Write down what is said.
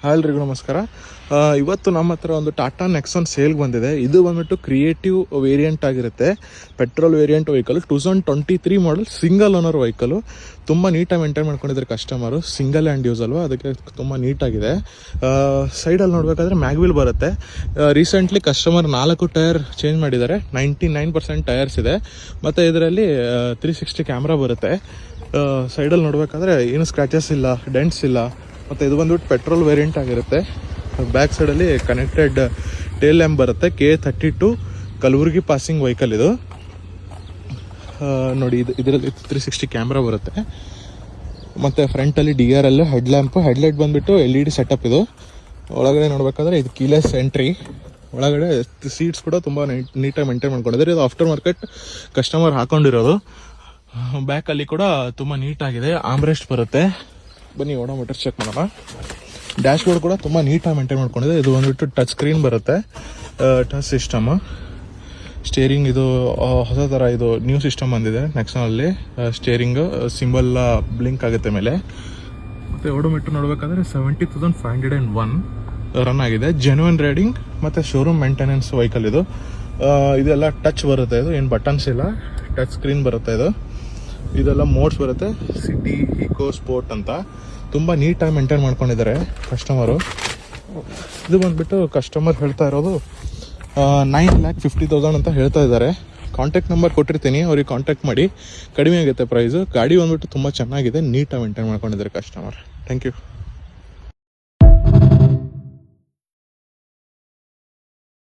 ಎಲ್ರಿಗೂ ನಮಸ್ಕಾರ. ಇವತ್ತು ನಮ್ಮ ಹತ್ರ ಒಂದು ಟಾಟಾ ನೆಕ್ಸಾನ್ ಸೇಲ್ಗೆ ಬಂದಿದೆ. ಇದು ಬಂದ್ಬಿಟ್ಟು ಕ್ರಿಯೇಟಿವ್ ವೇರಿಯಂಟ್ ಆಗಿರುತ್ತೆ. Petrol variant vehicle 2023 model single owner vehicle. ತುಂಬ ನೀಟಾಗಿ ಮೇಂಟೈನ್ ಮಾಡ್ಕೊಂಡಿದ್ದಾರೆ ಕಸ್ಟಮರು. ಸಿಂಗಲ್ ಹ್ಯಾಂಡ್ ಯೂಸ್ ಅಲ್ವಾ, ಅದಕ್ಕೆ ತುಂಬ ನೀಟಾಗಿದೆ. ಸೈಡಲ್ಲಿ ನೋಡಬೇಕಾದ್ರೆ ಮ್ಯಾಗ್ವಿಲ್ ಬರುತ್ತೆ. ರೀಸೆಂಟ್ಲಿ ಕಸ್ಟಮರ್ 4 ಟೈರ್ ಚೇಂಜ್ ಮಾಡಿದ್ದಾರೆ. 99% ಟೈರ್ಸ್ ಇದೆ. ಮತ್ತು ಇದರಲ್ಲಿ 360 ಕ್ಯಾಮ್ರಾ ಬರುತ್ತೆ. ಸೈಡಲ್ಲಿ ನೋಡಬೇಕಾದ್ರೆ ಏನು ಸ್ಕ್ರ್ಯಾಚಸ್ ಇಲ್ಲ, ಡೆಂಟ್ಸ್ ಇಲ್ಲ. ಮತ್ತು ಇದು ಬಂದ್ಬಿಟ್ಟು ಪೆಟ್ರೋಲ್ ವೇರಿಯಂಟ್ ಆಗಿರುತ್ತೆ. ಬ್ಯಾಕ್ ಸೈಡಲ್ಲಿ ಕನೆಕ್ಟೆಡ್ ಟೇಲ್ ಲ್ಯಾಂಪ್ ಬರುತ್ತೆ. K32 ಕಲಬುರ್ಗಿ ಪಾಸಿಂಗ್ ವೆಹಿಕಲ್ ಇದು. ನೋಡಿ, ಇದರಲ್ಲಿ 360 ಕ್ಯಾಮ್ರಾ ಬರುತ್ತೆ. ಮತ್ತು ಫ್ರಂಟಲ್ಲಿ DRL ಹೆಡ್ಲ್ಯಾಂಪು, ಹೆಡ್ಲೈಟ್ ಬಂದುಬಿಟ್ಟು LED ಸೆಟಪ್. ಇದು ಒಳಗಡೆ ನೋಡಬೇಕಾದ್ರೆ ಇದು ಕೀಲೆಸ್ ಎಂಟ್ರಿ. ಒಳಗಡೆ ಸೀಟ್ಸ್ ಕೂಡ ತುಂಬ ನೀಟಾಗಿ ಮೇಂಟೈನ್ ಮಾಡ್ಕೊಂಡಿದ್ದಾರೆ. ಇದು ಆಫ್ಟರ್ ಮಾರ್ಕೆಟ್ ಕಸ್ಟಮರ್ ಹಾಕೊಂಡಿರೋದು. ಬ್ಯಾಕಲ್ಲಿ ಕೂಡ ತುಂಬ ನೀಟಾಗಿದೆ. ಆಮ್ರೆಸ್ಟ್ ಬರುತ್ತೆ. ಬನ್ನಿ ಓಡೋಮೀಟರ್ ಚೆಕ್ ಮಾಡೋಣ. ಡ್ಯಾಶ್ ಬೋರ್ಡ್ ಕೂಡ ತುಂಬ ನೀಟಾಗಿ ಮೇಂಟೈನ್ ಮಾಡ್ಕೊಂಡಿದೆ. ಇದು ಬಂದ್ಬಿಟ್ಟು ಟಚ್ ಸ್ಕ್ರೀನ್ ಬರುತ್ತೆ, ಟಚ್ ಸಿಸ್ಟಮ್. ಸ್ಟೇರಿಂಗ್ ಇದು ಹೊಸ ಥರ ಇದು ನ್ಯೂ ಸಿಸ್ಟಮ್ ಬಂದಿದೆ ನೆಕ್ಸಾನಲ್ಲಿ. ಸ್ಟೇರಿಂಗ್ ಸಿಂಬಲ್ ಬ್ಲಿಂಕ್ ಆಗುತ್ತೆ ಮೇಲೆ. ಮತ್ತು ಓಡೋಮೀಟರ್ ನೋಡಬೇಕಾದ್ರೆ 70,501 ರನ್ ಆಗಿದೆ. ಜೆನ್ಯೂನ್ ರೈಡಿಂಗ್ ಮತ್ತು ಶೋರೂಮ್ ಮೇಂಟೆನೆನ್ಸ್ ವೆಹಿಕಲ್ ಇದು. ಇದೆಲ್ಲ ಟಚ್ ಬರುತ್ತೆ. ಇದು ಏನು ಬಟನ್ಸ್ ಇಲ್ಲ, ಟಚ್ ಸ್ಕ್ರೀನ್ ಬರುತ್ತೆ. ಇದೆಲ್ಲ ಮೋಡ್ಸ್ ಬರುತ್ತೆ, ಸಿಟಿ, ಈಕೋ, ಸ್ಪೋರ್ಟ್ ಅಂತ. ತುಂಬ ನೀಟಾಗಿ ಮೇಂಟೈನ್ ಮಾಡ್ಕೊಂಡಿದ್ದಾರೆ ಕಸ್ಟಮರು. ಇದು ಬಂದುಬಿಟ್ಟು ಕಸ್ಟಮರ್ ಹೇಳ್ತಾ ಇರೋದು 9,50,000 ಅಂತ ಹೇಳ್ತಾ ಇದ್ದಾರೆ. ಕಾಂಟ್ಯಾಕ್ಟ್ ನಂಬರ್ ಕೊಟ್ಟಿರ್ತೀನಿ, ಅವ್ರಿಗೆ ಕಾಂಟ್ಯಾಕ್ಟ್ ಮಾಡಿ. ಕಡಿಮೆ ಆಗುತ್ತೆ ಪ್ರೈಸು. ಗಾಡಿ ಬಂದುಬಿಟ್ಟು ತುಂಬ ಚೆನ್ನಾಗಿದೆ, ನೀಟಾಗಿ ಮೇಂಟೈನ್ ಮಾಡ್ಕೊಂಡಿದ್ದಾರೆ ಕಸ್ಟಮರ್. Thank you.